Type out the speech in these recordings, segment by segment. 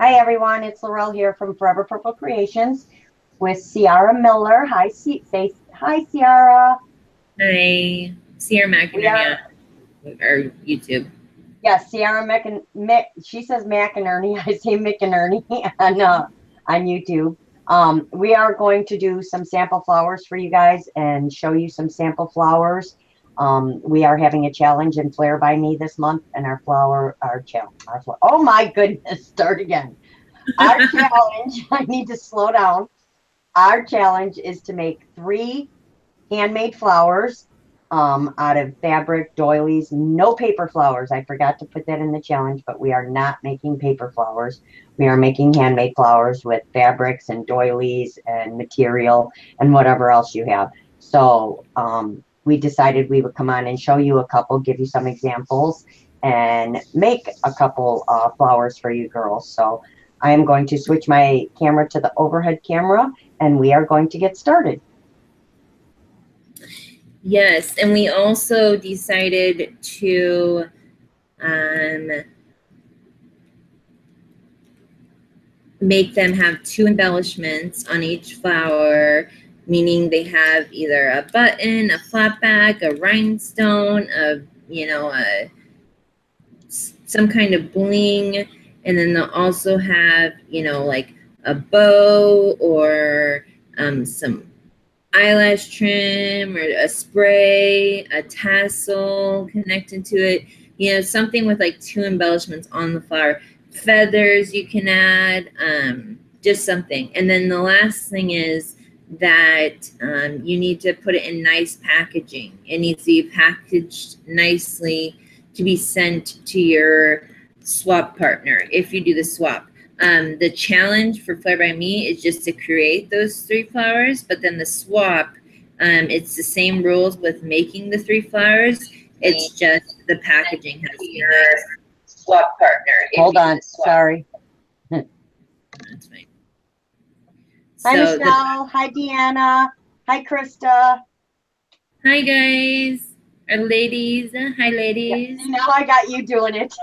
Hi everyone, it's Laurel here from Forever Purple Creations with Ciara Miller. Hi, say hi, Ciara. Hi, Ciara We McInerney are, or YouTube. yes, Ciara she says McInerney. I say McInerney on YouTube. We are going to do some sample flowers for you guys and show you some sample flowers. We are having a challenge in FlairbyMe this month, and oh my goodness, start again. Our challenge, I need to slow down. Our challenge is to make 3 handmade flowers out of fabric, doilies, no paper flowers. I forgot to put that in the challenge, but we are not making paper flowers. We are making handmade flowers with fabrics and doilies and material and whatever else you have. So we decided we would come on and show you a couple, give you some examples, and make a couple flowers for you girls. So I am going to switch my camera to the overhead camera, and we are going to get started. Yes, and we also decided to make them have 2 embellishments on each flower, meaning they have either a button, a flat back, a rhinestone, some kind of bling, and then they'll also have, like a bow or some eyelash trim or a spray, a tassel connected to it, something with like 2 embellishments on the flower. Feathers you can add, just something. And then the last thing is that you need to put it in nice packaging. It needs to be packaged nicely to be sent to your swap partner if you do the swap. The challenge for FlairbyMe is just to create those 3 flowers, but then the swap, it's the same rules with making the 3 flowers. It's just the packaging has to be nice. Swap partner. Hold on, sorry. That's fine. Hi, so Michelle. Hi, Deanna. Hi, Krista. Hi, guys. Or ladies. Hi, ladies. Yeah, now I got you doing it.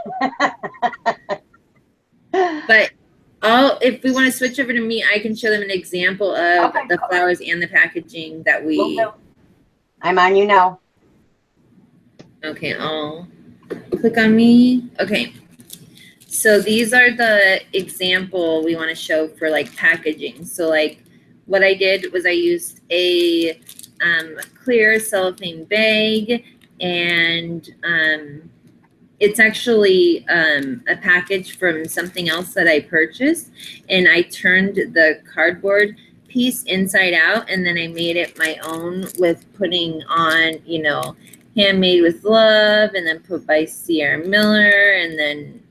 But if we want to switch over to me, I can show them an example of the flowers and the packaging that we... I'm on you now. Okay, I'll click on me. Okay. So these are the example we want to show for like packaging. So like what I did was I used a clear cellophane bag, and it's actually a package from something else that I purchased, and I turned the cardboard piece inside out, and then I made it my own with putting on, handmade with love, and then put by Ciara Miller, and then,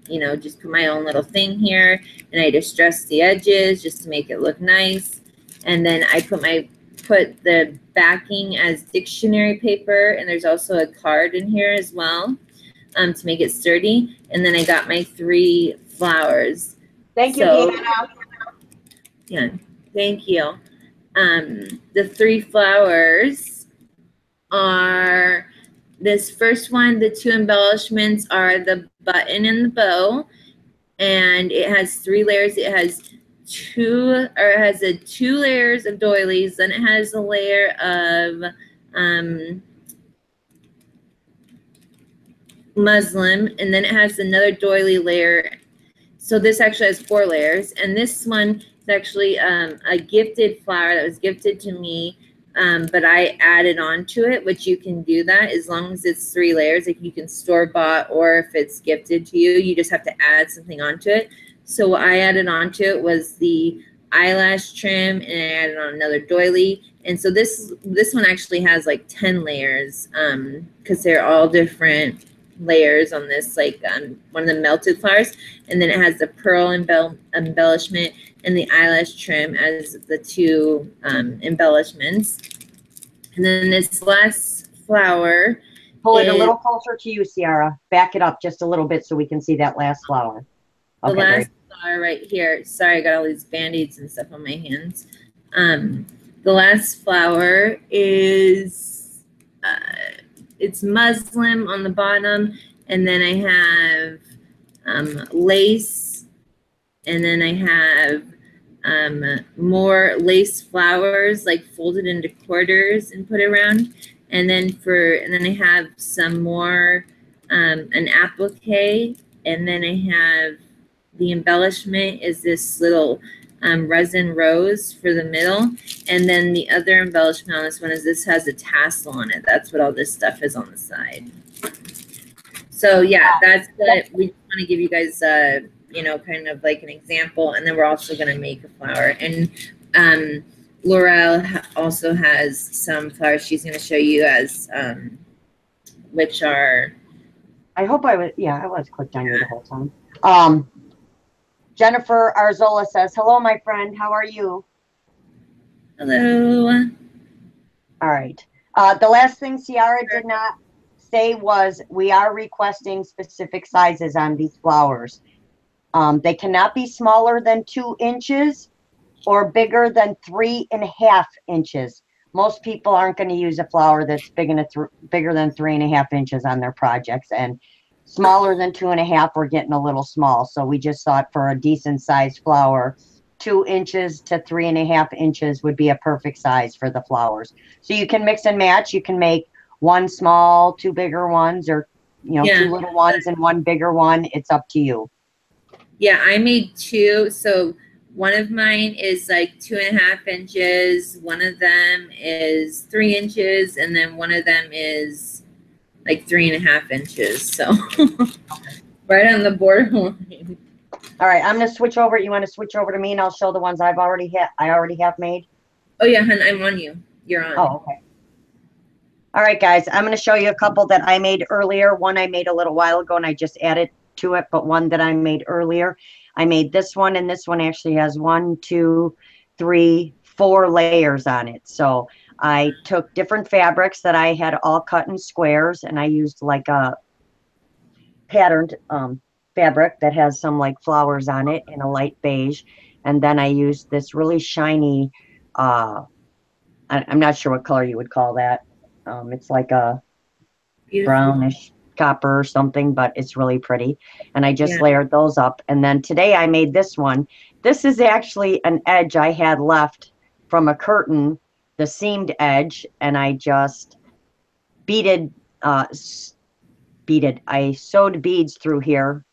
just put my own little thing here, and I distressed the edges just to make it look nice. And then I put the backing as dictionary paper, and there's also a card in here as well to make it sturdy. And then I got my 3 flowers. Thank you, Deanna. Yeah, thank you. The 3 flowers are... This first one, the 2 embellishments are the button and the bow, and it has 3 layers. It has 2 layers of doilies, then it has a layer of muslin, and then it has another doily layer. So this actually has 4 layers, and this one is actually a gifted flower that was gifted to me. But I added on to it, which you can do that as long as it's 3 layers. Like you can store bought, or if it's gifted to you, you just have to add something onto it. So what I added onto it was the eyelash trim, and I added on another doily. And so this one actually has like 10 layers because they're all different layers on this, like one of the melted flowers. And then it has the pearl embellishment and the eyelash trim as the 2 embellishments. And then this last flower. Pull it a little closer to you, Ciara. Back it up just a little bit so we can see that last flower. Okay, the last flower right here. Sorry, I got all these Band-Aids and stuff on my hands. The last flower is it's muslin on the bottom, and then I have lace And then I have more lace flowers like folded into quarters and put around. And then I have some more an applique, and then I have the embellishment is this little resin rose for the middle. And then the other embellishment on this one is this has a tassel on it. That's what all this stuff is on the side. So yeah, that's what we want to give you guys you know, kind of like an example, and then we're also going to make a flower. And Laurel also has some flowers she's going to show you as which are, I hope I was, yeah, I was clicked on you the whole time. Jennifer Arzola says, hello, my friend. How are you? hello. All right. The last thing Ciara did not say was we are requesting specific sizes on these flowers. They cannot be smaller than 2 inches or bigger than 3.5 inches. Most people aren't going to use a flower that's bigger than 3.5 inches on their projects, and smaller than 2.5, we're getting a little small. So we just thought for a decent sized flower, 2 inches to 3.5 inches would be a perfect size for the flowers. So you can mix and match. You can make 1 small, 2 bigger ones, or, you know, 2 little ones and 1 bigger one. It's up to you. Yeah, I made 2. So one of mine is like 2.5 inches. One of them is 3 inches, and then one of them is like 3.5 inches. So right on the borderline. All right, I'm gonna switch over. You want to switch over to me, and I'll show the ones I already have made. Oh yeah, hun, I'm on you. You're on. Oh, okay. All right, guys, I'm going to show you a couple that I made earlier. One I made a little while ago, and I just added to it, but one that I made earlier. I made this one, and this one actually has 1, 2, 3, 4 layers on it. So I took different fabrics that I had all cut in squares, and I used like a patterned fabric that has some like flowers on it in a light beige. And then I used this really shiny, I'm not sure what color you would call that. It's like a brownish copper or something, but it's really pretty. And I just layered those up. And then today I made this one. This is actually an edge I had left from a curtain, the seamed edge, and I just I sewed beads through here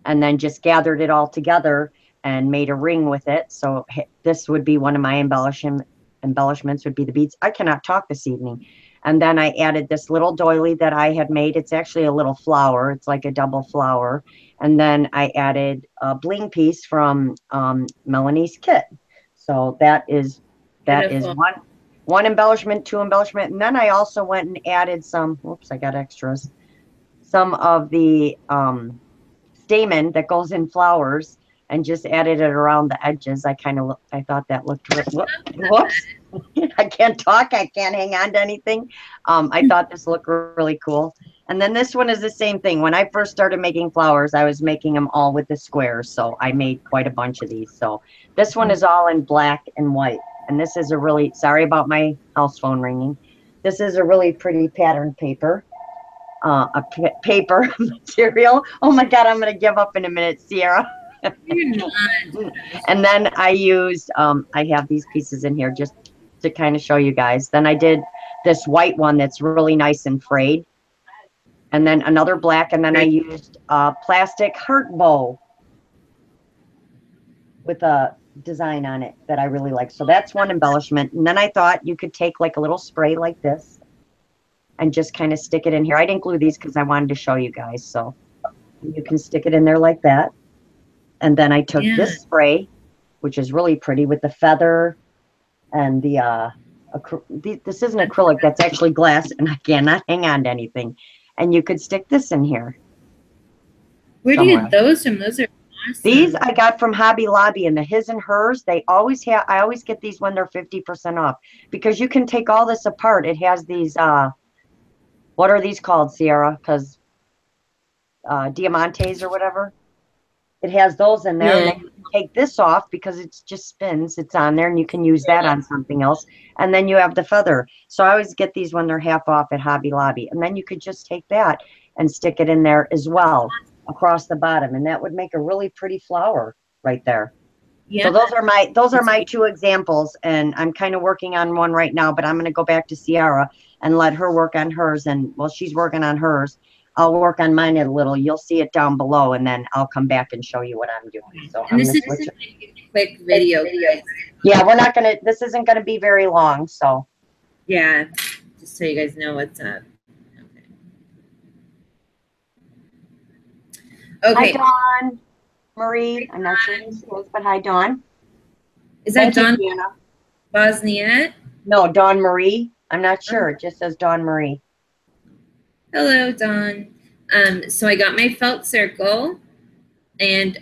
and then just gathered it all together and made a ring with it. So this would be one of my embellishments would be the beads. I cannot talk this evening. And then I added this little doily that I had made. It's actually a little flower. It's like a double flower. And then I added a bling piece from Melanie's kit. So that is one embellishment, 2 embellishment. And then I also went and added some, whoops, I got extras. Some of the stamen that goes in flowers, and just added it around the edges. I thought that looked really, whoops. I can't talk. I can't hang on to anything. I thought this looked really cool. And then this one is the same thing. When I first started making flowers, I was making them all with the squares. So I made quite a bunch of these. So this one is all in black and white. And this is a really, sorry about my house phone ringing. This is a really pretty patterned paper. Paper material. Oh my God, I'm going to give up in a minute, Ciara. And then I used, I have these pieces in here just to kind of show you guys. Then I did this white one that's really nice and frayed. And then another black, and then I used a plastic heart bow with a design on it that I really like. So that's one embellishment. And then I thought you could take like a little spray like this and just kind of stick it in here. I didn't glue these because I wanted to show you guys. So you can stick it in there like that. And then I took this spray, which is really pretty, with the feather and this isn't acrylic, that's actually glass, and I cannot hang on to anything. And you could stick this in here. Where do you get those from? Those are awesome. These I got from Hobby Lobby, and the his and hers, they always have, I always get these when they're 50% off, because you can take all this apart. It has these, what are these called, Ciara? Because diamantes or whatever. It has those in there. And then you can take this off because it just spins. It's on there, and you can use that on something else. And then you have the feather. So I always get these when they're half off at Hobby Lobby. And then you could just take that and stick it in there as well across the bottom. And that would make a really pretty flower right there. Yeah. So those are my two examples, and I'm kind of working on one right now, but I'm going to go back to Ciara and let her work on hers. And while she's working on hers, I'll work on mine a little. You'll see it down below, and then I'll come back and show you what I'm doing. So And I'm this going is to switch it. like a quick video, guys. Yeah, this isn't going to be very long. So Yeah, just so you guys know what's up. Okay. Hi, Dawn. Marie. I'm not sure who this is, but hi, Dawn. Is that Dawn Deanna. Bosniet? No, Dawn Marie. I'm not sure. It just says Dawn Marie. Hello, Dawn. So I got my felt circle, and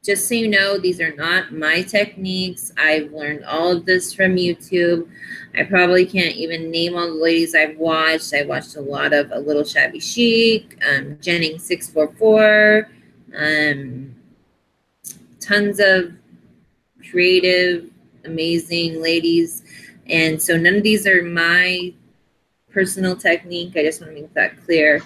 just so you know, these are not my techniques. I've learned all of this from YouTube. I probably can't even name all the ladies I've watched. I watched a lot of A Little Shabby Chic, Jennings 644, tons of creative, amazing ladies. And so none of these are my personal technique. I just want to make that clear.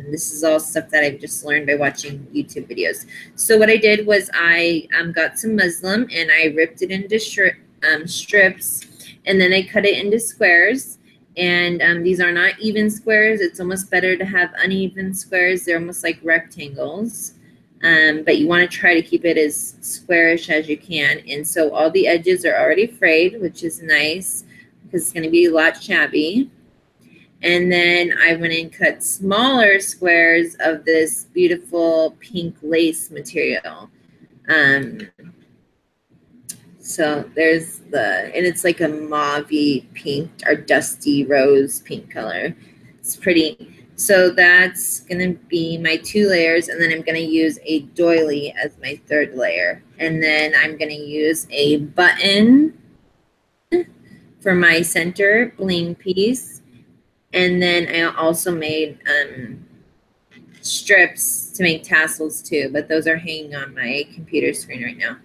This is all stuff that I've just learned by watching YouTube videos. So what I did was I got some muslin and I ripped it into strips, and then I cut it into squares. And these are not even squares. It's almost better to have uneven squares. They're almost like rectangles. But you want to try to keep it as squarish as you can. And so all the edges are already frayed, which is nice because it's going to be a lot shabby. And then I went and cut smaller squares of this beautiful pink lace material. So there's and it's like a mauve-y pink or dusty rose pink color. It's pretty. So that's going to be my 2 layers, and then I'm going to use a doily as my 3rd layer. And then I'm going to use a button for my center bling piece. And then I also made strips to make tassels too, but those are hanging on my computer screen right now.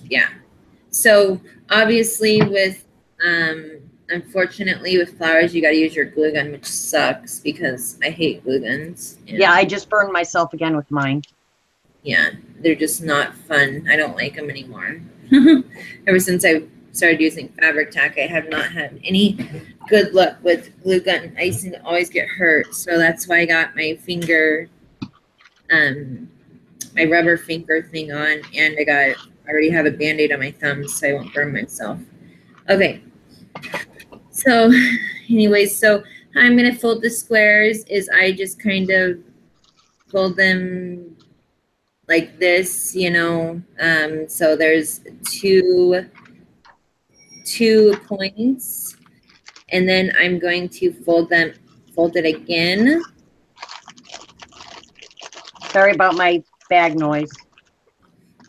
Yeah. So obviously with unfortunately with flowers you got to use your glue gun, which sucks because I hate glue guns. Yeah, I just burned myself again with mine. Yeah, they're just not fun. I don't like them anymore. Ever since I started using fabric tack, I have not had any good luck with glue gun. I used to always get hurt, so that's why I got my finger, my rubber finger thing on, and I already have a band-aid on my thumb, so I won't burn myself. Okay. So, anyways, so how I'm gonna fold the squares is I just kind of fold them like this, you know. So there's two points, and then I'm going to fold it again. Sorry about my bag noise.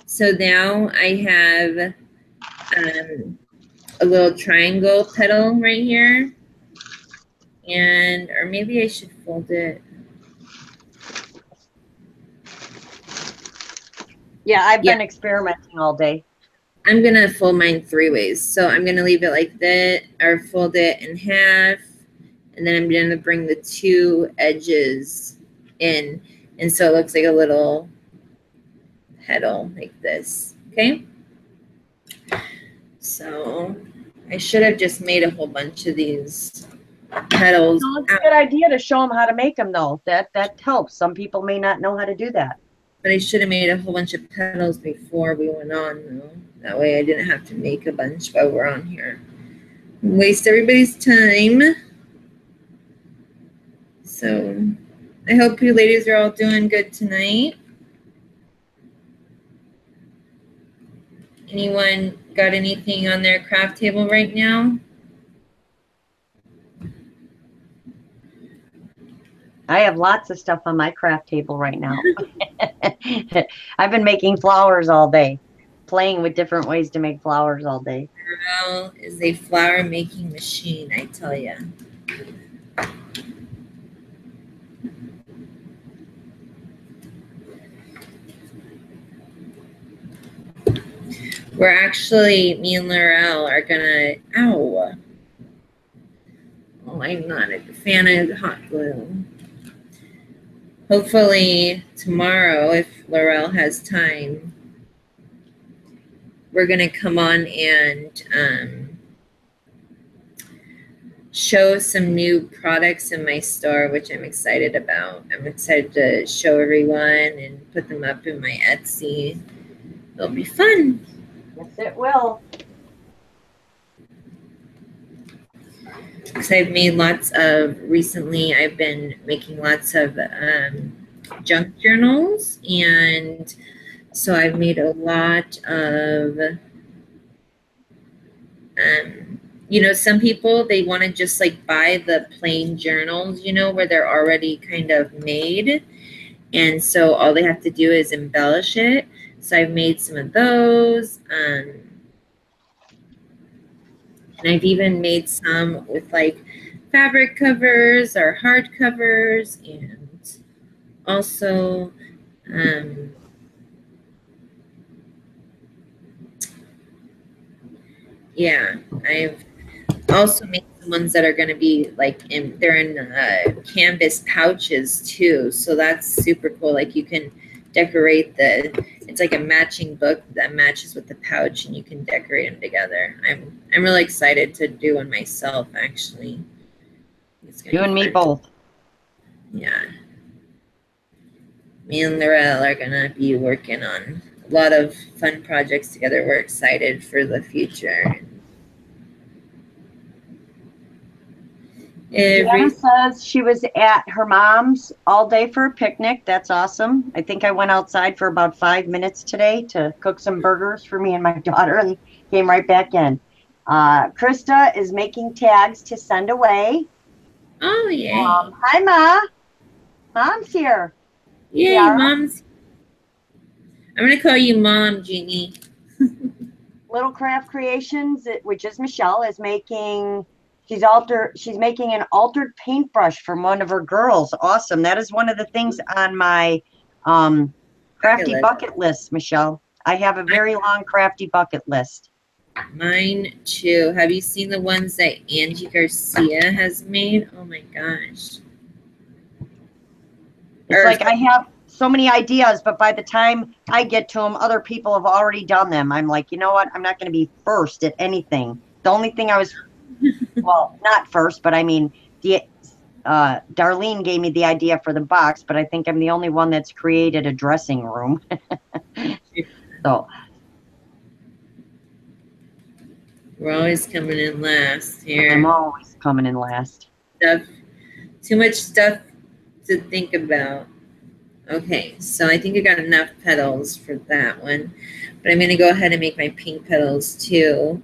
So now I have a little triangle petal right here, or maybe I should fold it. Yeah, I've been experimenting all day. I'm going to fold mine 3 ways. So I'm going to leave it like that, or fold it in half, and then I'm going to bring the 2 edges in, and so it looks like a little petal like this, okay? So I should have just made a whole bunch of these petals. No, it's a good idea to show them how to make them, though. That helps. Some people may not know how to do that. But I should have made a whole bunch of petals before we went on, though. That way I didn't have to make a bunch while we're on here. Waste everybody's time. So I hope you ladies are all doing good tonight. Anyone got anything on their craft table right now? I have lots of stuff on my craft table right now. I've been making flowers all day, playing with different ways to make flowers all day. Girl is a flower making machine, I tell you. We're actually, me and Laurel are gonna, ow. Oh, I'm not a fan of hot glue. hopefully tomorrow, if Laurel has time, we're going to come on and show some new products in my store, which I'm excited about. I'm excited to show everyone and put them up in my Etsy. It'll be fun. Yes, it will. Because recently I've been making lots of junk journals, and so I've made a lot of, some people, they want to just like buy the plain journals, where they're already kind of made. And so all they have to do is embellish it. So I've made some of those. And I've even made some with like fabric covers or hard covers, and also I've also made some ones that are going to be like they're in canvas pouches too, so that's super cool. Like you can decorate it's like a matching book that matches with the pouch, and you can decorate them together. I'm really excited to do one myself, actually. You and me both. Yeah. Me and Laurel are going to be working on a lot of fun projects together. We're excited for the future. Ciara says she was at her mom's all day for a picnic. That's awesome. I think I went outside for about 5 minutes today to cook some burgers for me and my daughter and came right back in. Krista is making tags to send away. Oh, yay. Hi, Ma. Mom's here. Yay, Ciara. Mom's. I'm going to call you Mom, Jeannie. Little Craft Creations, which is Michelle, is making... She's making an altered paintbrush from one of her girls. Awesome. That is one of the things on my crafty bucket list, Michelle. I have a very long crafty bucket list. Mine too. Have you seen the ones that Angie Garcia has made? Oh my gosh. It's like I have so many ideas, but by the time I get to them, other people have already done them. I'm like, you know what? I'm not going to be first at anything. The only thing I was... well, not first, but I mean, Darlene gave me the idea for the box, but I think I'm the only one that's created a dressing room. So we're always coming in last here. I'm always coming in last. Too much stuff to think about. Okay, so I think I got enough petals for that one, but I'm going to go ahead and make my pink petals too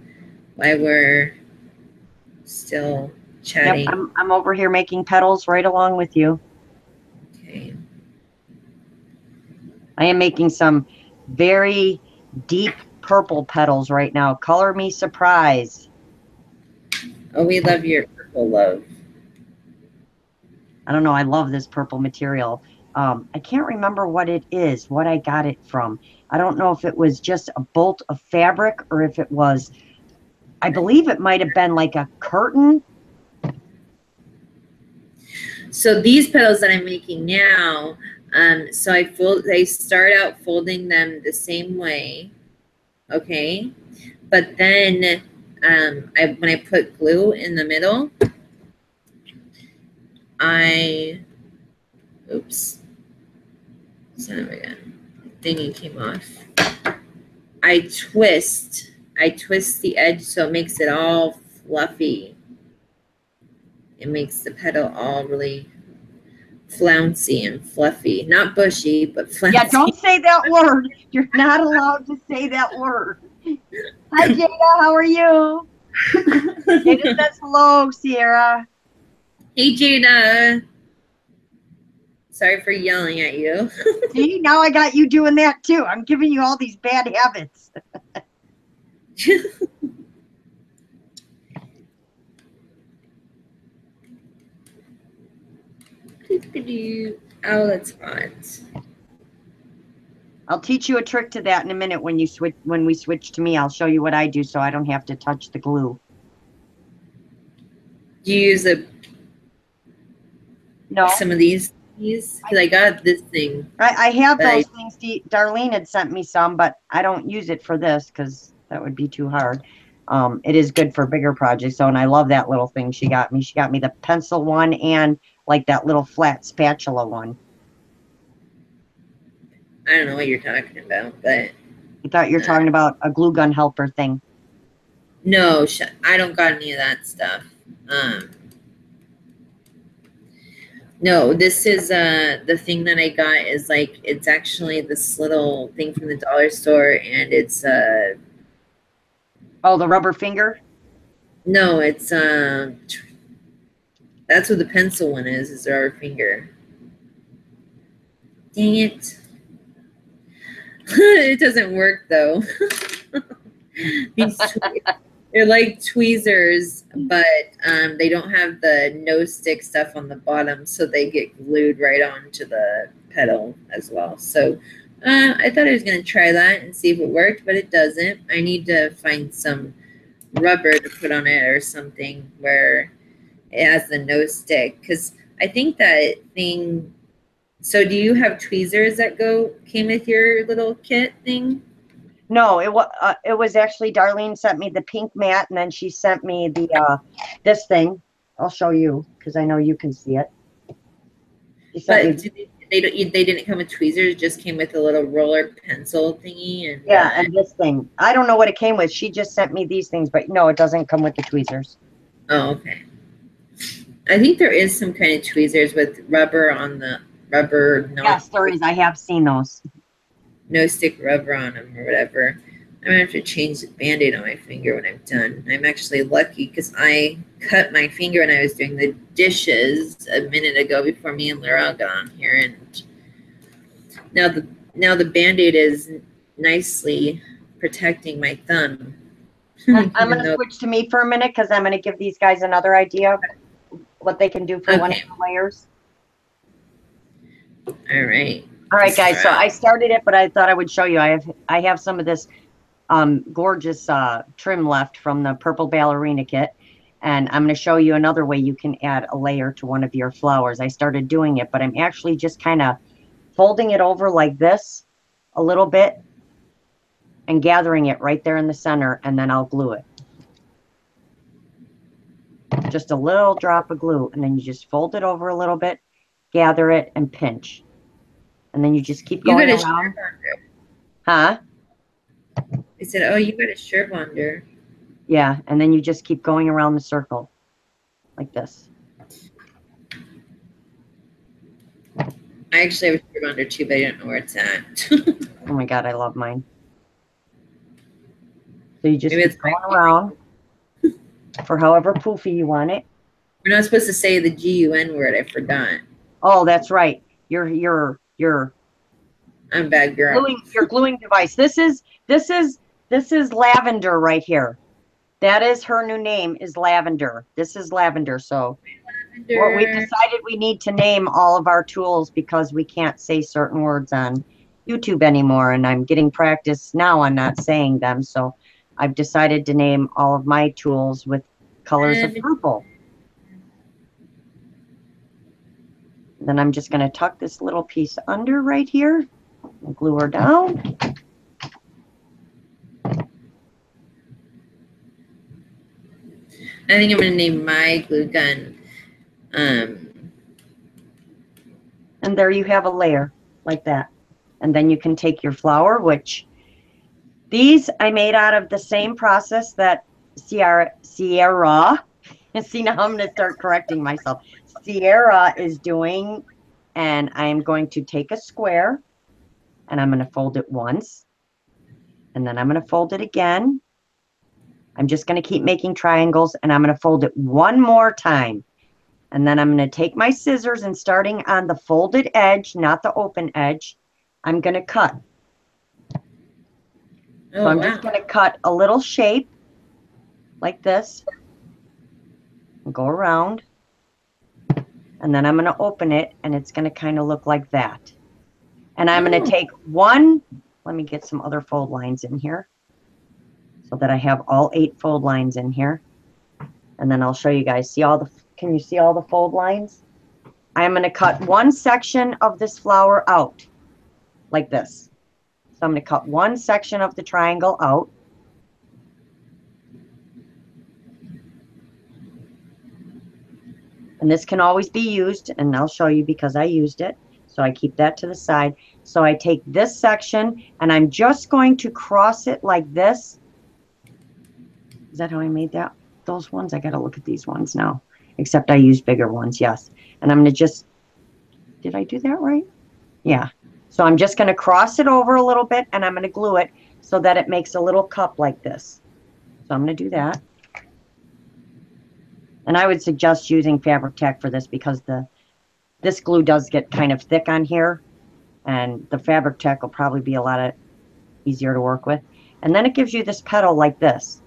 while we're still chatting. Yep, I'm over here making petals right along with you. Okay. I am making some very deep purple petals right now. Color me surprise. Oh, we love your purple, love. I don't know. I love this purple material. I can't remember what it is, what I got it from. I don't know if it was just a bolt of fabric or if it was... I believe it might have been like a curtain. So these petals that I'm making now, so I start out folding them the same way, okay? But then when I put glue in the middle, oops, son of a gun, thingy came off. I twist the edge so it makes it all fluffy. It makes the petal all really flouncy and fluffy. Not bushy, but flouncy. Yeah, don't say that word. You're not allowed to say that word. Hi, Jada. How are you? Jada says hello, Ciara. Hey, Jada. Sorry for yelling at you. See, now I got you doing that too. I'm giving you all these bad habits. Oh, that's hot. I'll teach you a trick to that in a minute when we switch to me. I'll show you what I do so I don't have to touch the glue. Do you use some of these? these? Because I got this thing. I have But those things. Darlene had sent me some, but I don't use it for this because that would be too hard. It is good for bigger projects. So, and I love that little thing she got me. She got me the pencil one and like that little flat spatula one. I don't know what you're talking about, but I thought you were talking about a glue gun helper thing. no, I don't got any of that stuff. No, this is the thing that I got is like it's actually this little thing from the dollar store, and it's Oh, the rubber finger? no, it's that's what the pencil one is our finger. Dang it. It doesn't work though. They're like tweezers, but they don't have the no stick stuff on the bottom, so they get glued right onto the pedal as well. So I thought I was going to try that and see if it worked, but it doesn't. I need to find some rubber to put on it or something where it has the no stick, because I think that thing. So do you have tweezers that came with your little kit thing? No, it was actually Darlene sent me the pink mat, and then she sent me the this thing. I'll show you because I know you can see it. But they didn't come with tweezers; it just came with a little roller pencil thingy. And yeah, and this thing. I don't know what it came with. She just sent me these things, but no, it doesn't come with the tweezers. Oh, okay. I think there is some kind of tweezers with rubber on the rubber. Yes, there is. I have seen those. No stick rubber on them or whatever. I'm gonna have to change the band-aid on my finger when I'm done. I'm actually lucky because I cut my finger when I was doing the dishes a minute ago before me and Laura got on here, and now the band-aid is nicely protecting my thumb. I'm going to switch to me for a minute because I'm going to give these guys another idea of what they can do for one of the layers. All right. All right, guys. So I started it, but I thought I would show you. I have some of this gorgeous trim left from the purple ballerina kit, and I'm going to show you another way you can add a layer to one of your flowers. I started doing it, but I'm actually just kind of folding it over like this a little bit and gathering it right there in the center, and then I'll glue it. Just a little drop of glue, and then you just fold it over a little bit, gather it, and pinch. And then you just keep going around. Huh? I said, oh, you got a shirt under. Yeah, and then you just keep going around the circle like this. I actually have a shirt under too, but I don't know where it's at. Oh my God, I love mine. So you just keep going around for however poofy you want it. We're not supposed to say the GUN word. I forgot. Oh, that's right. Your I'm bad girl. Your gluing device. This is Lavender right here. That is her new name, is Lavender. This is Lavender. So we decided we need to name all of our tools because we can't say certain words on YouTube anymore, and I'm getting practice now on not saying them. So I've decided to name all of my tools with colors of purple. Then I'm just going to tuck this little piece under right here and glue her down. I think I'm going to name my glue gun. And there you have a layer like that. And then you can take your flower, which these I made out of the same process that Ciara, see now I'm going to start correcting myself. Ciara is doing, and I am going to take a square and I'm going to fold it once, and then I'm going to fold it again. I'm just going to keep making triangles, and I'm going to fold it one more time. And then I'm going to take my scissors, and starting on the folded edge, not the open edge, I'm going to cut. So I'm just going to cut a little shape like this and go around. And then I'm going to open it, and it's going to kind of look like that. And I'm going to take one, let me get some other fold lines in here so that I have all 8 fold lines in here. And then I'll show you guys. See all the, can you see all the fold lines? I'm going to cut one section of this flower out like this. So I'm going to cut one section of the triangle out. And this can always be used, and I'll show you because I used it. So I keep that to the side. So I take this section and I'm just going to cross it like this. Is that how I made that? Those ones? I got to look at these ones now. Except I use bigger ones, yes. And I'm going to just, did I do that right? Yeah. So I'm just going to cross it over a little bit and I'm going to glue it so that it makes a little cup like this. So I'm going to do that. And I would suggest using fabric tack for this because this glue does get kind of thick on here. And the fabric tack will probably be a lot easier to work with. And then it gives you this petal like this.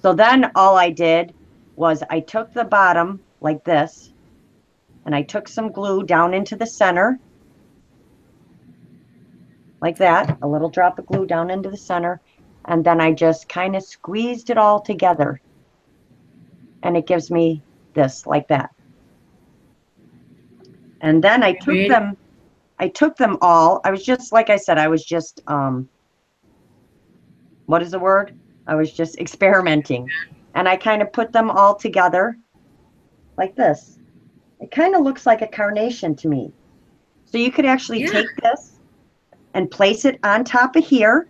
So then all I did was I took the bottom like this, and I took some glue down into the center, like that, a little drop of glue down into the center, and then I just kind of squeezed it all together. And it gives me this, like that. And then I took them all. I was just, like I said, I was just, what is the word? I was just experimenting. And I kind of put them all together like this. It kind of looks like a carnation to me. So you could actually take this and place it on top of here.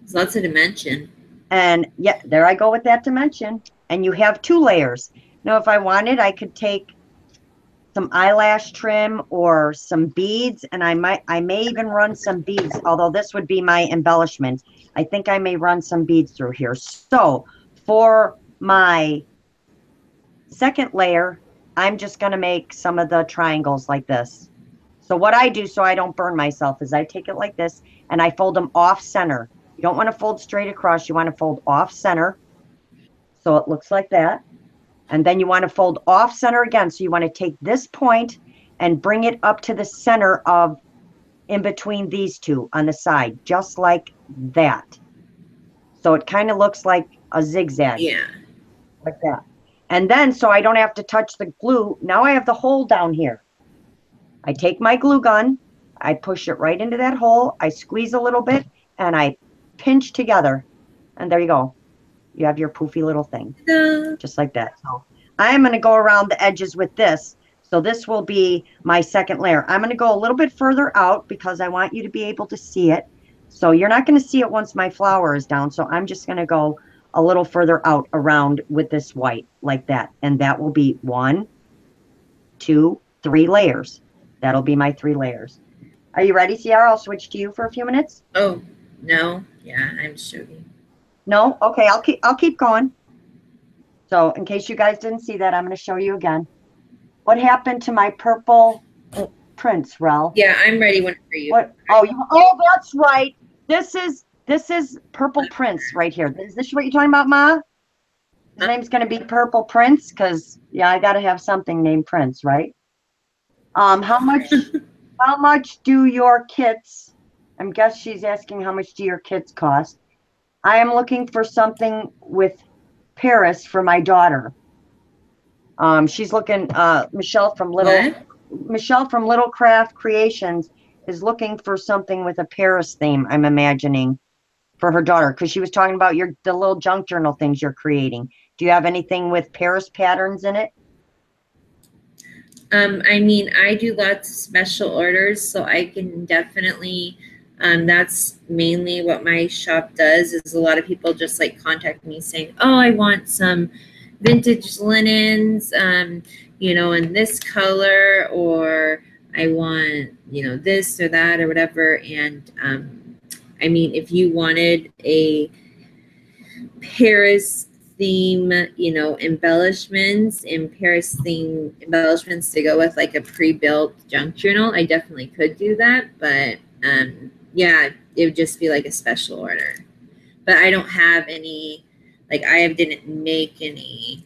There's lots of dimension. And yeah, there I go with that dimension. And you have 2 layers. Now, if I wanted, I could take some eyelash trim or some beads, and I may even run some beads, although this would be my embellishment. I think I may run some beads through here. So for my second layer, I'm just going to make some of the triangles like this. So what I do so I don't burn myself is I take it like this and I fold them off center. You don't want to fold straight across. You want to fold off center. So it looks like that. And then you want to fold off center again. So you want to take this point and bring it up to the center of in between these two on the side, just like that. So it kind of looks like a zigzag. Yeah. Like that. And then, so I don't have to touch the glue, now I have the hole down here. I take my glue gun, I push it right into that hole, I squeeze a little bit, and I pinch together. And there you go. You have your poofy little thing. Just like that. So I'm going to go around the edges with this. So this will be my second layer. I'm going to go a little bit further out because I want you to be able to see it. So you're not going to see it once my flower is down. So I'm just going to go a little further out around with this white like that. And that will be 1, 2, 3 layers. That'll be my 3 layers. Are you ready, Ciara? I'll switch to you for a few minutes. Oh, no. Yeah, I'm shooting. No? Okay, I'll keep going. So in case you guys didn't see that, I'm going to show you again. What happened to my purple prints, Rel? Yeah, I'm ready for you. What? Oh, that's right. This is Purple Prince right here. Is this what you're talking about, Ma? His name's going to be Purple Prince because, yeah, I got to have something named Prince, right? How much do your kits, I guess she's asking how much do your kits cost? I am looking for something with Paris for my daughter. She's looking, Michelle from Little Craft Creations is looking for something with a Paris theme, I'm imagining, for her daughter, because she was talking about the little junk journal things you're creating. Do you have anything with Paris patterns in it? I mean, I do lots of special orders, so I can definitely, that's mainly what my shop does, is a lot of people just like contact me saying, oh, I want some vintage linens, you know, in this color, or I want, you know, this or that or whatever. And I mean, if you wanted a Paris theme, you know, embellishments and Paris theme embellishments to go with like a pre-built junk journal, I definitely could do that. But yeah, it would just be like a special order. But I don't have any, like didn't make any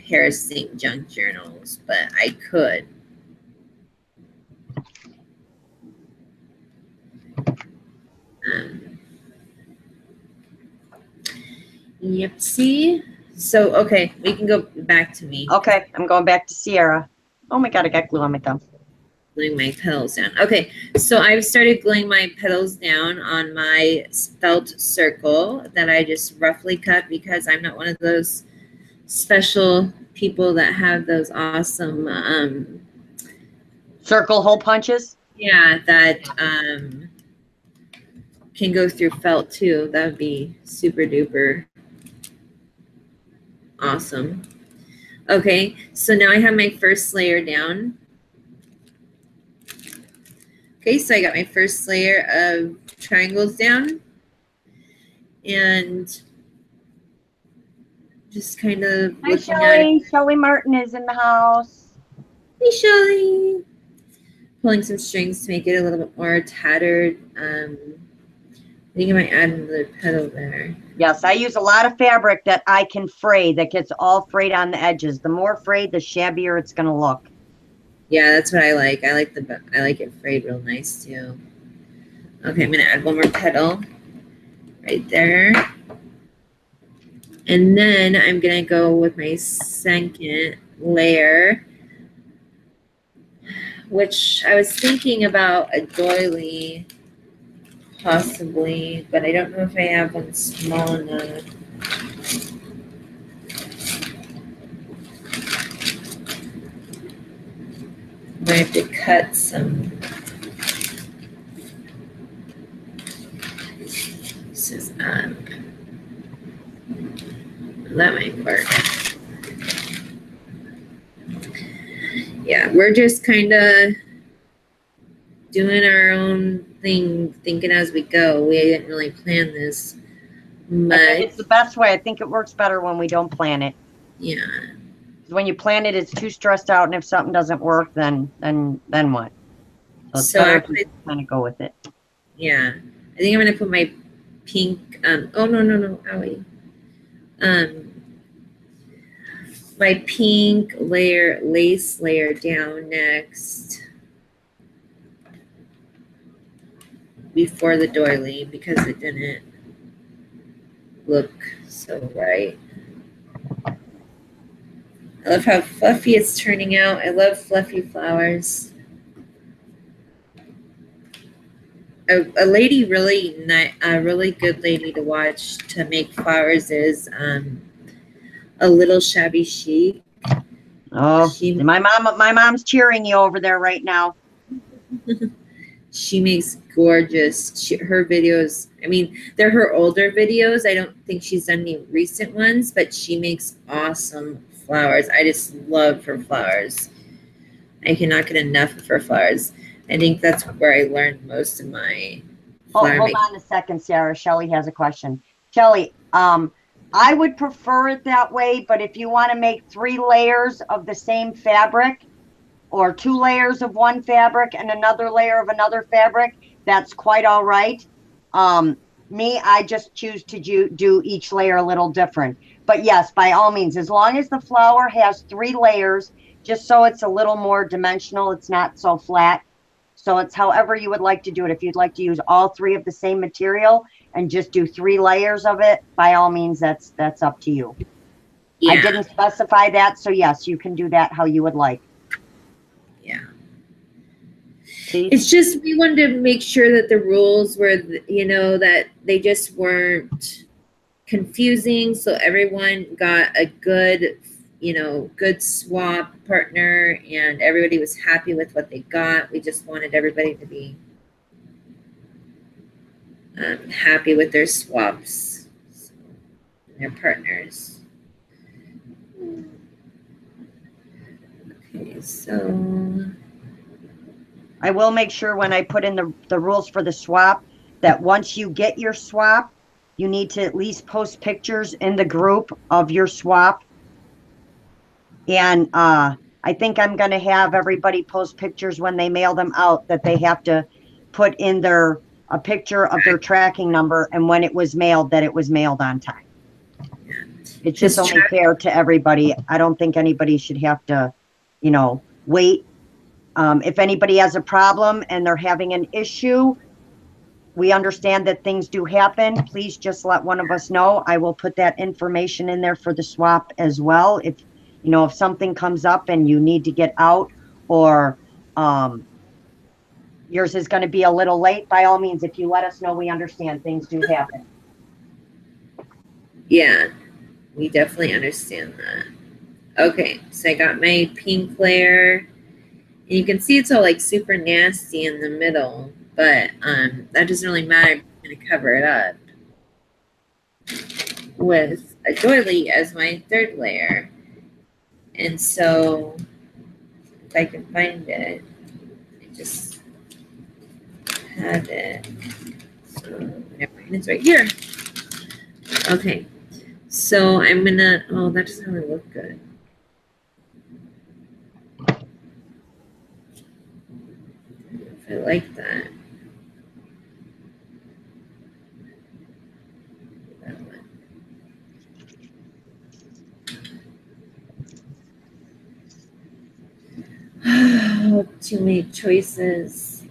Paris theme junk journals, but I could. Yep. See? So, okay, we can go back to me. Okay, I'm going back to Ciara. Oh my God, I got glue on my thumb. Gluing my petals down. Okay, so I've started gluing my petals down on my felt circle that I just roughly cut because I'm not one of those special people that have those awesome Circle hole punches? yeah, that can go through felt too. That would be super duper awesome. Okay, so now I have my first layer down. Okay, so I got my first layer of triangles down. And just kind of Hi, looking at it. Shelly. Shelly Martin is in the house. Hey, Shelly. Pulling some strings to make it a little bit more tattered. I think I might add another petal there. Yes, I use a lot of fabric that I can fray, that gets all frayed on the edges. The more frayed, the shabbier it's going to look. Yeah, that's what I like. I like it frayed real nice too. Okay, I'm gonna add one more petal right there. And then I'm gonna go with my second layer, which I was thinking about a doily possibly, but I don't know if I have one small enough. I might have to cut some. This is up. That might work. Yeah, we're just kind of doing our own thing, thinking as we go. We didn't really plan this much. I think it's the best way. I think it works better when we don't plan it. Yeah. When you plan it, it's too stressed out, and if something doesn't work, then what? So it's better if we kind of go with it. Yeah, I think I'm gonna put my pink. Oh no, owie. My pink lace layer down next before the doily because it didn't look so right. I love how fluffy it's turning out. I love fluffy flowers. A lady a really good lady to watch to make flowers is a Little Shabby Chic. Oh, my mom's cheering you over there right now. She makes gorgeous. Her videos, I mean, they're her older videos. I don't think she's done any recent ones, but she makes awesome flowers. I just love her flowers. I cannot get enough of her flowers. I think that's where I learned most of my flower hold on a second, Sarah. Shelly has a question. Shelly, I would prefer it that way, but if you want to make 3 layers of the same fabric, or 2 layers of one fabric and another layer of another fabric, that's quite all right. I just choose to do each layer a little different. But yes, by all means, as long as the flower has 3 layers, just so it's a little more dimensional, it's not so flat. So it's however you would like to do it. If you'd like to use all 3 of the same material and just do 3 layers of it, by all means, that's up to you. Yeah. I didn't specify that, so yes, you can do that how you would like. Yeah. See? It's just we wanted to make sure that the rules were, that they just weren't confusing, so everyone got a good swap partner and everybody was happy with what they got. We just wanted everybody to be happy with their swaps, and their partners. Okay, so I will make sure when I put in the rules for the swap that once you get your swap, you need to at least post pictures in the group of your swap. And I think I'm going to have everybody post pictures when they mail them out, that they have to put in a picture of their tracking number and when it was mailed, that it was mailed on time. Yeah. It's just only fair to everybody. I don't think anybody should have to, wait. If anybody has a problem and they're having an issue, we understand that things do happen. Please just let one of us know. I will put that information in there for the swap as well. If something comes up and you need to get out, or yours is going to be a little late, by all means, if you let us know, we understand things do happen. Yeah, we definitely understand that. Okay, so I got my pink layer, and you can see it's all like super nasty in the middle, but that doesn't really matter. I'm going to cover it up with a doily as my third layer. And so if I can find it, I just have it. So never mind, it's right here. Okay, so I'm gonna, oh, that doesn't really look good. I like that. That one. Too many choices.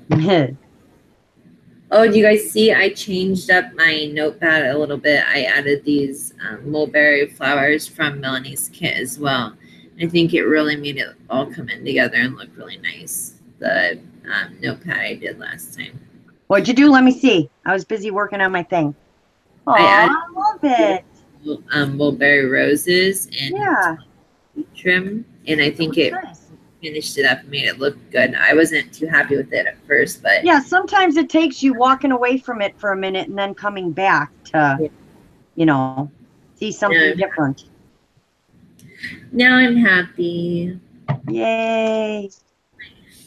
Oh, do you guys see? I changed up my notepad a little bit. I added these mulberry flowers from Melanie's kit as well. I think it really made it all come in together and look really nice. The notepad I did last time. What'd you do? Let me see. I was busy working on my thing. Oh, I love it. Mulberry roses and yeah, trim, and I think it finished it up and made it look good. I wasn't too happy with it at first, but yeah, sometimes it takes you walking away from it for a minute and then coming back to, you know, see something different. Now I'm happy. Yay.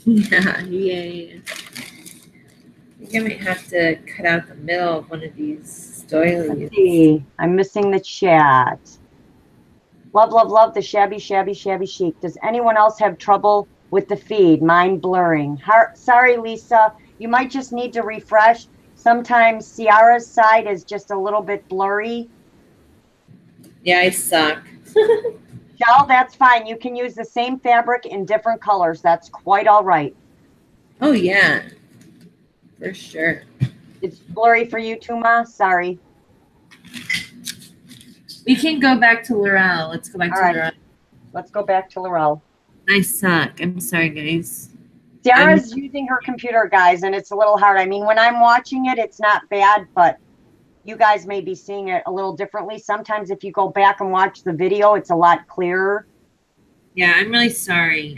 Yeah, yay. I think I might have to cut out the middle of one of these doilies. Let's see. I'm missing the chat. Love, love, love the shabby, shabby, shabby chic. Does anyone else have trouble with the feed? Mine blurring. Sorry, Lisa. You might just need to refresh. Sometimes Ciara's side is just a little bit blurry. Yeah, I suck. Shell, that's fine. You can use the same fabric in different colors. That's quite all right. Oh, yeah. For sure. It's blurry for you too, Ma? Sorry. We can go back to Laurel. Let's go back to Laurel. Let's go back to Laurel. I suck. I'm sorry, guys. Ciara's using her computer, guys, and it's a little hard. I mean, when I'm watching it, it's not bad, but you guys may be seeing it a little differently. Sometimes if you go back and watch the video, it's a lot clearer. Yeah, I'm really sorry.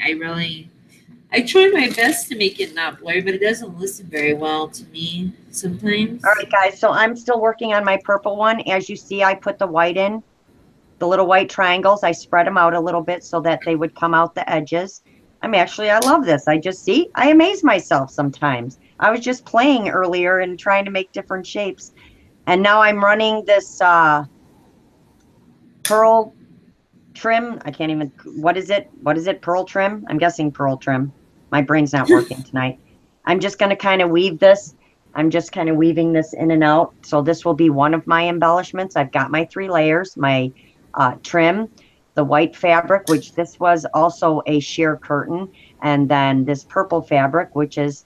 I tried my best to make it not blurry, but it doesn't listen very well to me sometimes. All right, guys, so I'm still working on my purple one. As you see, I put the white in, the little white triangles. I spread them out a little bit so that they would come out the edges. I love this. I amaze myself sometimes. I was just playing earlier and trying to make different shapes. And now I'm running this pearl trim. I can't even, what is it? What is it? Pearl trim? I'm guessing pearl trim. My brain's not working tonight. I'm just going to kind of weave this. I'm just kind of weaving this in and out. So this will be one of my embellishments. I've got my 3 layers, my trim, the white fabric, which this was also a sheer curtain, and then this purple fabric,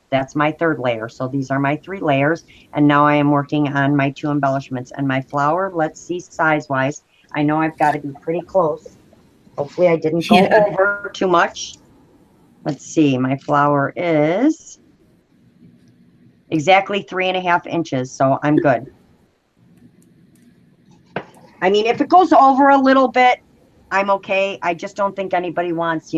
that's my 3rd layer. So these are my 3 layers. And now I am working on my 2 embellishments. And my flower, let's see size-wise. I know I've got to be pretty close. Hopefully I didn't go over too much. Let's see, my flower is exactly 3.5 inches, so I'm good. I mean, if it goes over a little bit, I'm okay. I just don't think anybody wants,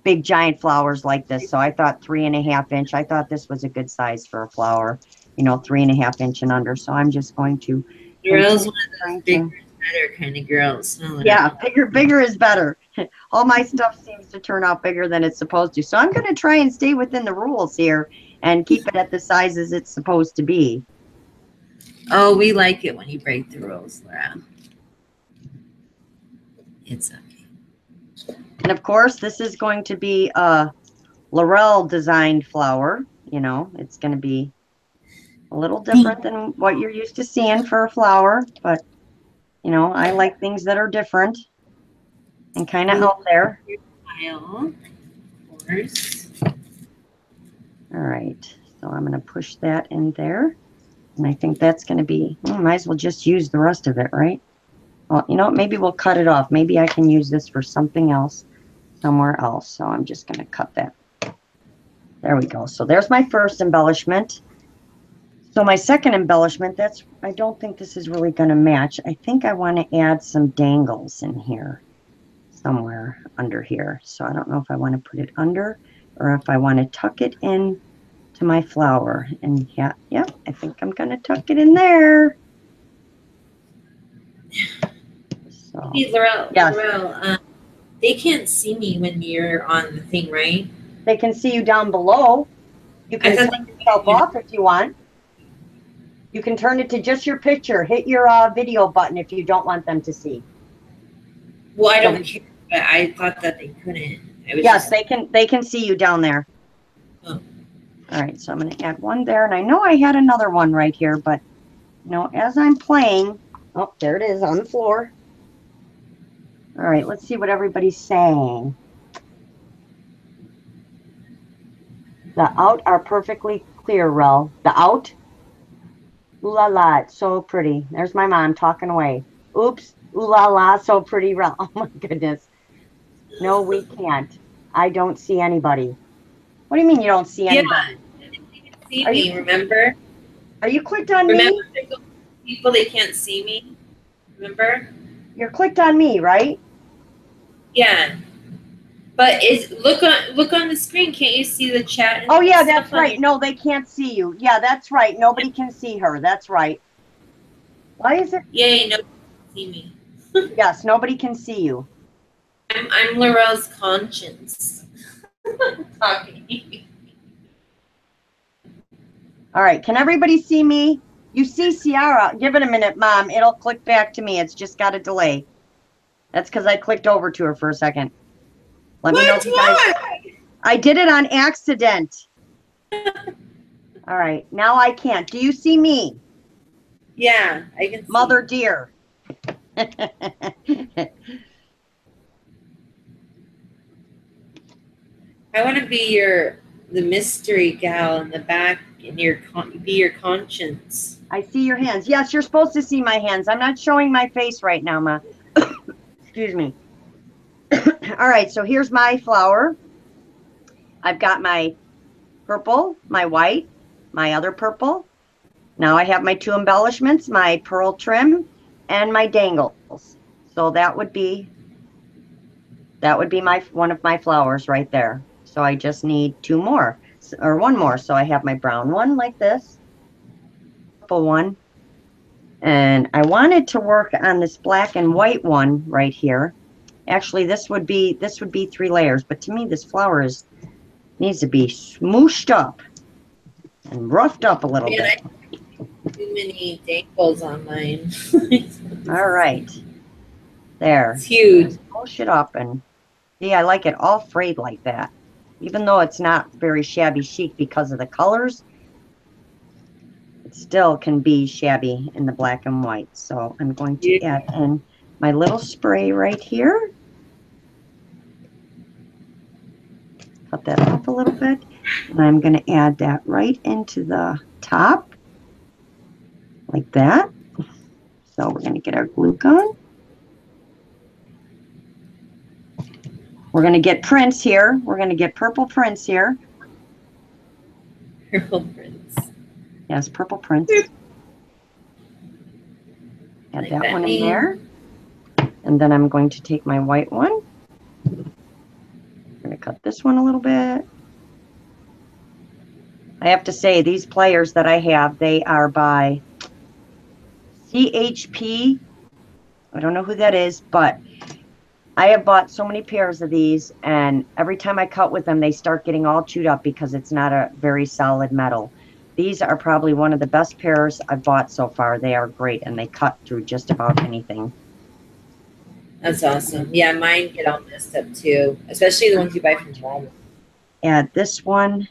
big giant flowers like this. So I thought 3.5 inch. I thought this was a good size for a flower, 3.5 inch and under. So I'm just going to. Girls, one of those bigger is better kind of girls. Yeah, bigger is better. All my stuff seems to turn out bigger than it's supposed to. So I'm going to try and stay within the rules here and keep it at the sizes it's supposed to be. Oh, we like it when you break the rules, Laura. It's okay. And of course, this is going to be a Laurel designed flower. It's going to be a little different than what you're used to seeing for a flower. But, I like things that are different and kind of out there. Of course. All right. So I'm going to push that in there. And I think that's going to be, might as well just use the rest of it, right? Well, maybe we'll cut it off. Maybe I can use this for something else somewhere else. So I'm just going to cut that There we go. So there's my first embellishment. So my second embellishment, I don't think this is really going to match. I think I want to add some dangles in here, somewhere under here. So I don't know if I want to put it under or if I want to tuck it in to my flower. And yeah, I think I'm going to tuck it in there. So, Hey, Laurel, yes. Laurel, they can't see me when you're on the thing, right? They can see you down below. You can turn yourself off if you want. You can turn it to just your picture. Hit your video button if you don't want them to see. Well, I don't care, but I thought that they couldn't. Yes, they can see you down there. Oh. All right, so I'm going to add one there, and I know I had another one right here, but you know, as I'm playing, oh, there it is on the floor. All right, let's see what everybody's saying. The out are perfectly clear, Rel. The out? Ooh la la, it's so pretty. There's my mom talking away. Oops, ooh la la, so pretty, Rel. Oh my goodness. No, we can't. I don't see anybody. What do you mean you don't see anybody? Yeah, they can see me, remember? Are you clicked on me? me? Remember, people, they can't see me. Remember? You're clicked on me, right? Yeah. But look on the screen. Can't you see the chat? Oh yeah, that's right. No, they can't see you. Yeah, that's right. Nobody can see her. That's right. Why is it? Yay, nobody can see me. Yes, nobody can see you. I'm Laurel's conscience. Talking. All right, can everybody see me? You see Ciara. Give it a minute, Mom. It'll click back to me. It's just got a delay. That's because I clicked over to her for a second. Let me know if you guys. I did it on accident. All right, now I can't. Do you see me? Yeah, I can see. Mother dear. I want to be the mystery gal in the back and be your conscience. I see your hands. Yes, you're supposed to see my hands. I'm not showing my face right now, Ma. Excuse me. All right, so here's my flower. I've got my purple, my white, my other purple. Now I have my two embellishments, my pearl trim and my dangles. So that would be my one of my flowers right there. So I just need two more or one more. So I have my brown one like this, purple one, and I wanted to work on this black and white one right here. Actually, this would be 3 layers, but to me this flower needs to be smooshed up and roughed up a little bit. Too many dangles on mine. All right, there. It's huge. Smoosh it up, and see, I like it all frayed like that. Even though it's not very shabby chic because of the colors, it still can be shabby in the black and white. So I'm going to add in my little spray right here. Cut that off a little bit. And I'm going to add that right into the top, like that. So we're going to get our glue gun. We're going to get prints here. We're going to get purple prints here. Purple prints. Yes, purple prints. Add like that one in there. And then I'm going to take my white one. I'm going to cut this one a little bit. I have to say, these players that I have, they are by CHP. I don't know who that is, but I have bought so many pairs of these, and every time I cut with them, they start getting all chewed up because it's not a very solid metal. These are probably one of the best pairs I've bought so far. They are great, and they cut through just about anything. That's awesome. Yeah, mine get all messed up too, especially the ones you buy from Walmart. Add this one.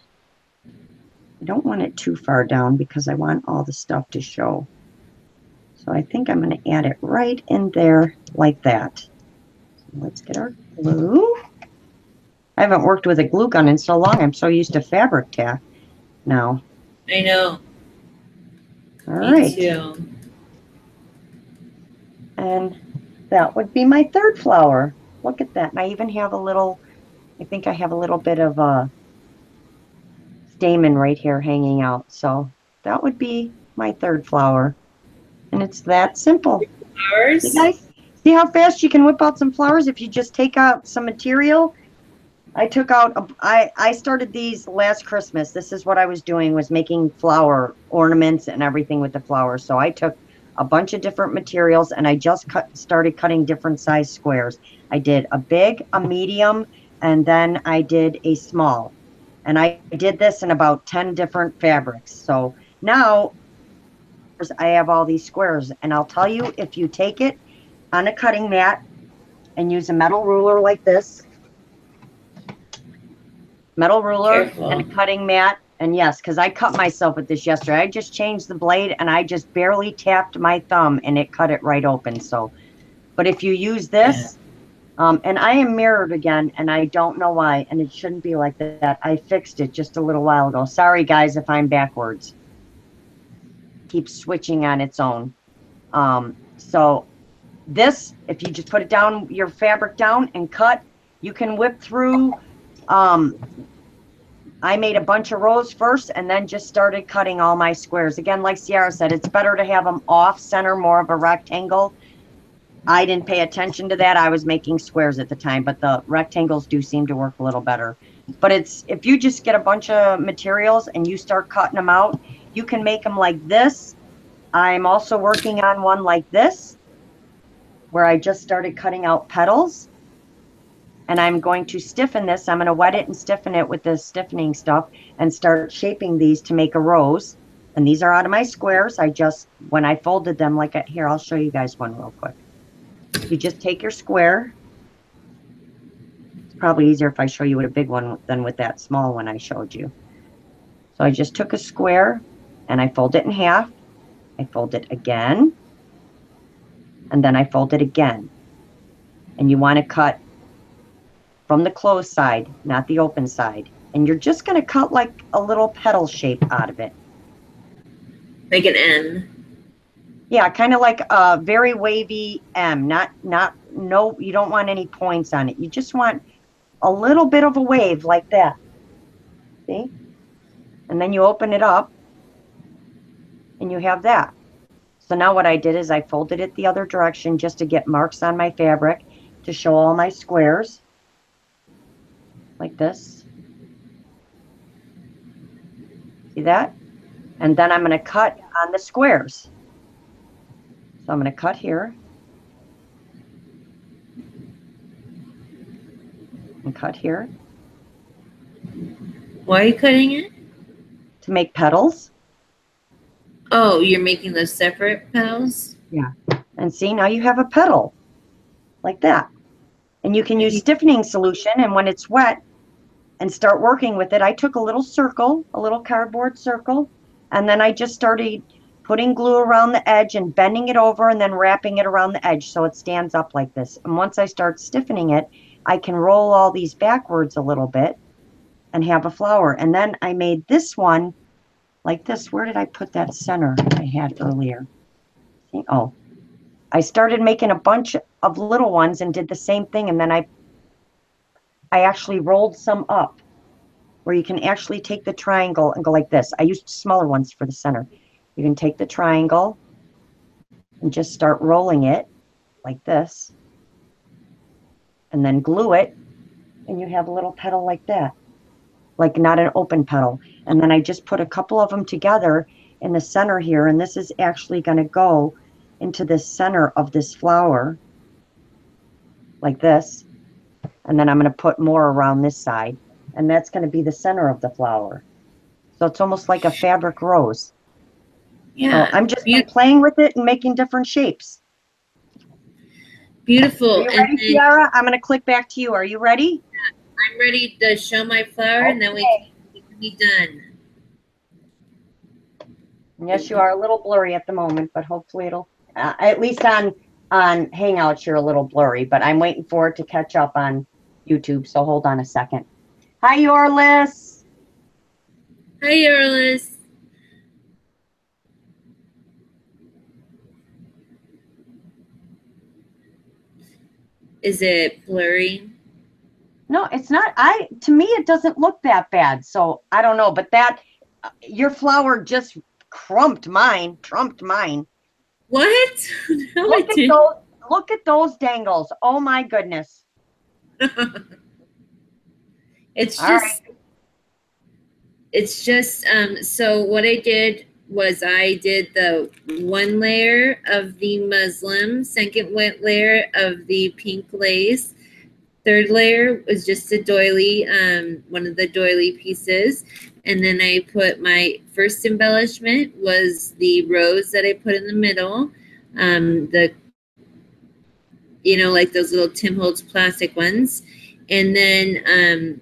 I don't want it too far down because I want all the stuff to show. So I think I'm going to add it right in there like that. So let's get our glue. I haven't worked with a glue gun in so long. I'm so used to fabric tack now. I know. All right. Me too. And that would be my third flower. Look at that. And I even have a little, I think I have a little bit of stamen right here hanging out. So that would be my third flower. And it's that simple. You Flowers. guys see how fast you can whip out some flowers if you just take out some material? I took out, I started these last Christmas. This is what I was doing, was making flower ornaments and everything with the flowers. So I took a bunch of different materials and I just started cutting different size squares. I did a big, a medium, and then I did a small. And I did this in about 10 different fabrics. So now I have all these squares. And I'll tell you, if you take it on a cutting mat and use a metal ruler like this, metal ruler and a Careful. cutting mat. And yes, because I cut myself with this yesterday. I just changed the blade and I just barely tapped my thumb and it cut it right open. So, but if you use Yeah. this, and I am mirrored again, and I don't know why, and it shouldn't be like that. I fixed it just a little while ago. Sorry, guys, if I'm backwards. Keeps switching on its own. So this, if you just put it down, your fabric down and cut, you can whip through. I made a bunch of rows first and then just started cutting all my squares. Again, like Ciara said, it's better to have them off center, more of a rectangle. I didn't pay attention to that. I was making squares at the time, but the rectangles do seem to work a little better. But it's, if you just get a bunch of materials and you start cutting them out, you can make them like this. I'm also working on one like this, where I just started cutting out petals. And I'm going to stiffen this. I'm going to wet it and stiffen it with the stiffening stuff and start shaping these to make a rose. And these are out of my squares. I just, when I folded them, like here, I'll show you guys one real quick. You just take your square. It's probably easier if I show you with a big one than with that small one I showed you. So I just took a square and I fold it in half. I fold it again. And then I fold it again. And you want to cut from the closed side, not the open side. And you're just going to cut like a little petal shape out of it. Like an N. Yeah, kind of like a very wavy M. No, you don't want any points on it. You just want a little bit of a wave like that. See? And then you open it up and you have that. So now what I did is I folded it the other direction just to get marks on my fabric to show all my squares like this. See that? And then I'm going to cut on the squares. So I'm going to cut here and cut here. Why are you cutting it? To make petals. Oh, you're making those separate petals? Yeah. And see, now you have a petal like that. And you can use stiffening solution, and when it's wet, and start working with it. I took a little circle, a little cardboard circle, and then I just started putting glue around the edge and bending it over and then wrapping it around the edge so it stands up like this. And once I start stiffening it, I can roll all these backwards a little bit and have a flower. And then I made this one like this. Where did I put that center I had earlier? Oh, I started making a bunch of little ones and did the same thing. And then I actually rolled some up, where you can actually take the triangle and go like this. I used smaller ones for the center. You can take the triangle and just start rolling it like this, and then glue it, and you have a little petal like that, like not an open petal. And then I just put a couple of them together in the center here, and this is actually going to go into the center of this flower like this. And then I'm going to put more around this side, and that's going to be the center of the flower. So it's almost like a fabric rose. Yeah. So I'm just playing with it and making different shapes. Beautiful. Are you ready, Ciara? I'm going to click back to you. Are you ready? I'm ready to show my flower, and then we can be done. Yes, you are a little blurry at the moment, but hopefully it'll, at least on Hangouts, you're a little blurry, but I'm waiting for it to catch up on YouTube. So hold on a second. Hi, Yorlis. Hi, Yorlis. Is it blurry? No, it's not. To me, it doesn't look that bad. So I don't know, but your flower just trumped mine. What? No, Look it at didn't. those, look at those dangles. Oh my goodness. It's All right. just so what I did was I did the one layer of the muslin, second wet layer of the pink lace, third layer was just a doily, one of the doily pieces, and then I put my first embellishment was the rose that I put in the middle, the like those little Tim Holtz plastic ones, and then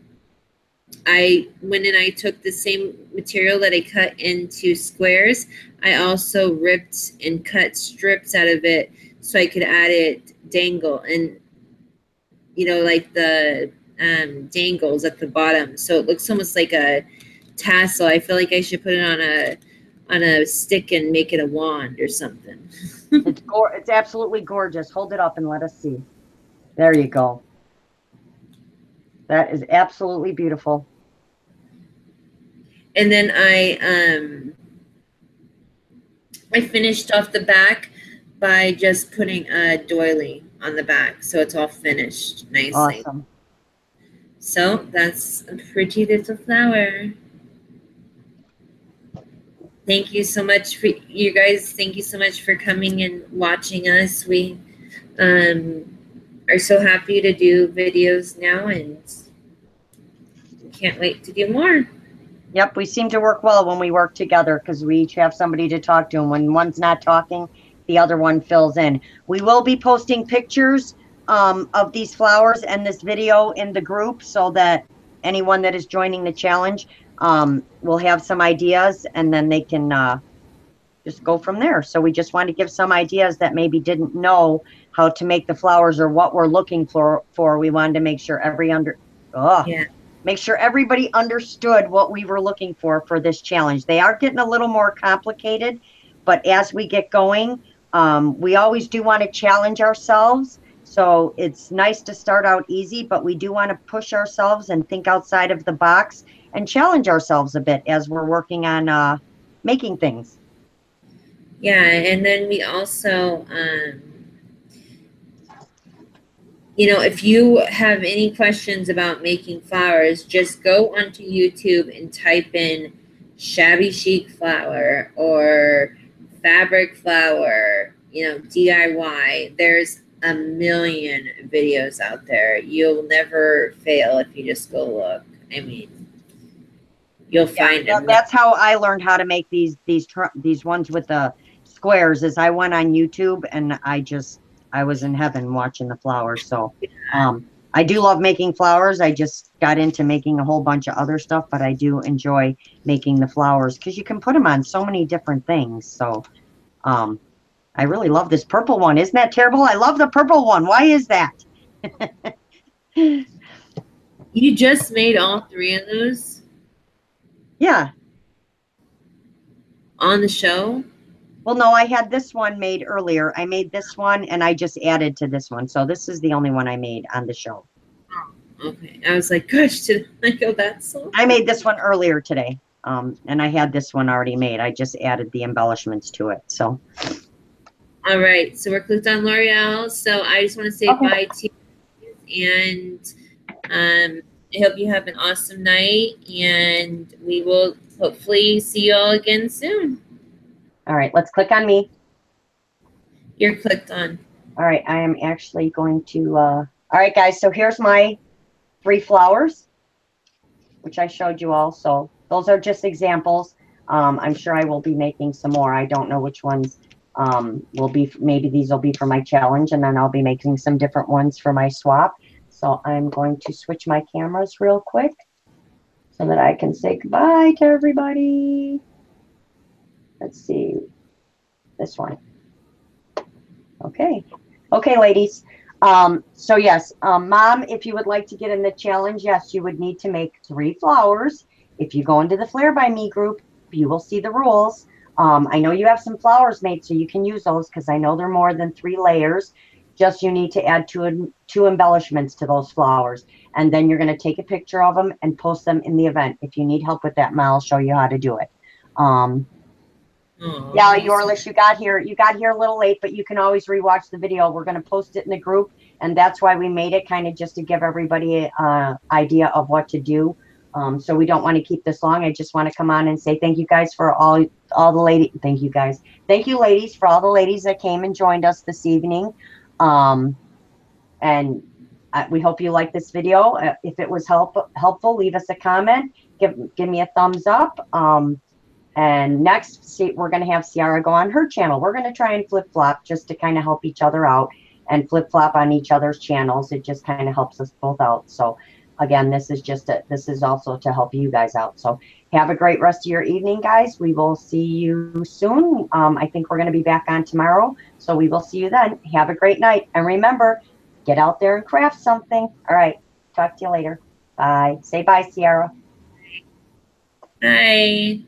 I went and I took the same material that I cut into squares. I also ripped and cut strips out of it so I could add it dangle and like the dangles at the bottom. So it looks almost like a tassel. I feel like I should put it on a stick and make it a wand or something. It's absolutely gorgeous. Hold it up and let us see. There you go. That is absolutely beautiful. And then I finished off the back by just putting a doily on the back, so it's all finished nicely. Awesome. So that's a pretty little flower. Thank you so much for you guys. Thank you so much for coming and watching us. We are so happy to do videos now, and we can't wait to do more. Yep, we seem to work well when we work together because we each have somebody to talk to, and when one's not talking, the other one fills in. We will be posting pictures of these flowers and this video in the group so that anyone that is joining the challenge will have some ideas, and then they can just go from there. So we just want to give some ideas that maybe didn't know how to make the flowers or what we're looking for. We wanted to make sure make sure everybody understood what we were looking for this challenge. They are getting a little more complicated, but as we get going, we always do want to challenge ourselves. So it's nice to start out easy, but we do want to push ourselves and think outside of the box and challenge ourselves a bit as we're working on making things. Yeah, and then we also, if you have any questions about making flowers, just go onto YouTube and type in shabby chic flower or fabric flower, DIY. There's a million videos out there. You'll never fail if you just go look. I mean, you'll find them. That's how I learned how to make these ones with the squares. Is I went on YouTube and I was in heaven watching the flowers. So I do love making flowers. I just got into making a whole bunch of other stuff, but I do enjoy making the flowers because you can put them on so many different things. So I really love this purple one. Isn't that terrible? I love the purple one. Why is that? You just made all three of those? Yeah. On the show? Well, no, I had this one made earlier. I made this one and I just added to this one. So this is the only one I made on the show. Oh, okay. I was like, gosh, did I go that slow? I made this one earlier today. And I had this one already made. I just added the embellishments to it. So. All right. So we're clicked on L'Oreal. So I just want to say bye to you. And I hope you have an awesome night. And we will hopefully see you all again soon. All right. Let's click on me. You're clicked on. All right. I am actually going to. All right, guys. So here's my 3 flowers, which I showed you all. So those are just examples. I'm sure I will be making some more. I don't know which ones will be. Maybe these will be for my challenge, and then I'll be making some different ones for my swap. So I'm going to switch my cameras real quick so that I can say goodbye to everybody. Let's see, this one. Okay. Okay, ladies. So yes, Mom, if you would like to get in the challenge, yes, you would need to make 3 flowers. If you go into the FlairbyMe group, you will see the rules. I know you have some flowers made, so you can use those because I know they're more than 3 layers. Just you need to add two embellishments to those flowers. And then you're going to take a picture of them and post them in the event. If you need help with that, I'll show you how to do it. Yeah, Yorlish, you got here a little late, but you can always rewatch the video. We're going to post it in the group, and that's why we made it, kind of just to give everybody an idea of what to do. So we don't want to keep this long. I just want to come on and say thank you guys for all the ladies. Thank you guys. Thank you, ladies, for all the ladies that came and joined us this evening. And we hope you like this video. If it was helpful, leave us a comment. Give me a thumbs up. And next, we're going to have Ciara go on her channel. We're going to try and flip-flop just to kind of help each other out and flip-flop on each other's channels. It just kind of helps us both out. So again, this is also to help you guys out. So have a great rest of your evening, guys. We will see you soon. I think we're going to be back on tomorrow. So we will see you then. Have a great night. And remember, get out there and craft something. All right. Talk to you later. Bye. Say bye, Ciara. Bye.